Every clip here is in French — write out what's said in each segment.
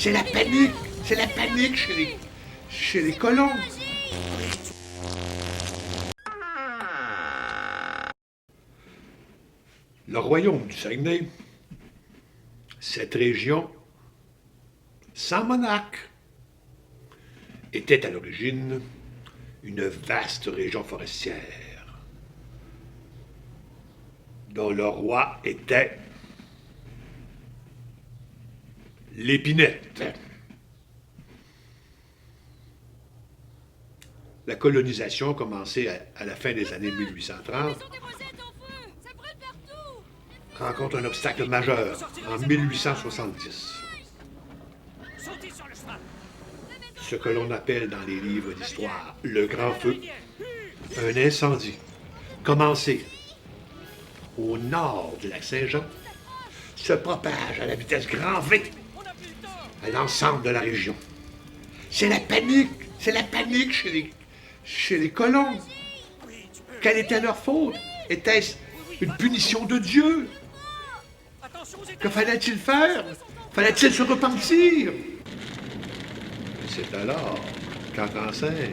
C'est la panique chez les colons. Le royaume du Saguenay, cette région sans monarque, était à l'origine une vaste région forestière dont le roi était l'Épinette. La colonisation a commencé à la fin des années 1830, rencontre un obstacle majeur en 1870. Ce que l'on appelle dans les livres d'histoire le grand feu, un incendie commencé au nord du lac Saint-Jean, se propage à la vitesse grand V à l'ensemble de la région. C'est la panique chez les colons. Quelle était leur faute? Était-ce une punition de Dieu? Que fallait-il faire? Fallait-il se repentir? C'est alors qu'entre en scène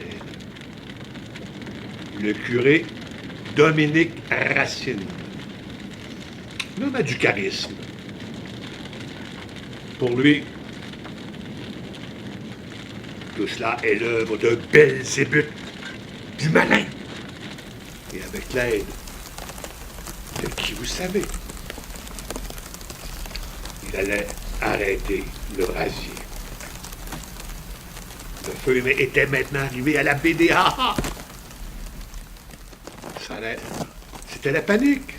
le curé Dominique Racine, l'homme a du charisme. Pour lui, tout cela est l'œuvre de Belzébuth, du malin. Et avec l'aide de qui vous savez, il allait arrêter le brasier. Le feu était maintenant arrivé à la BDA. C'était la panique.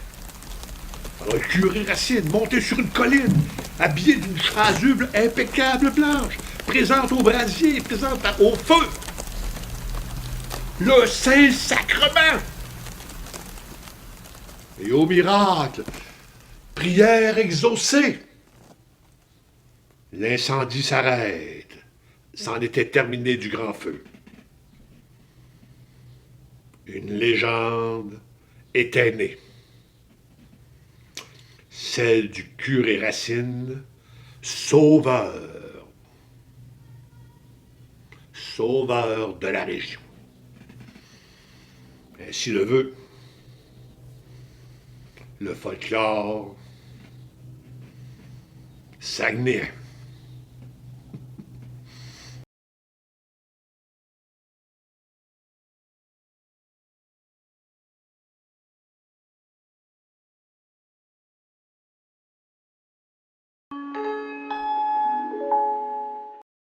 Alors le curé Racine, monté sur une colline, habillé d'une chasuble impeccable blanche, présente au brasier, présente au feu le Saint-Sacrement. Et au miracle, prière exaucée, l'incendie s'arrête. C'en était terminé du grand feu. Une légende était née. Celle du curé Racine, sauveur. Sauveur de la région. Ainsi le veut le folklore saguenéen.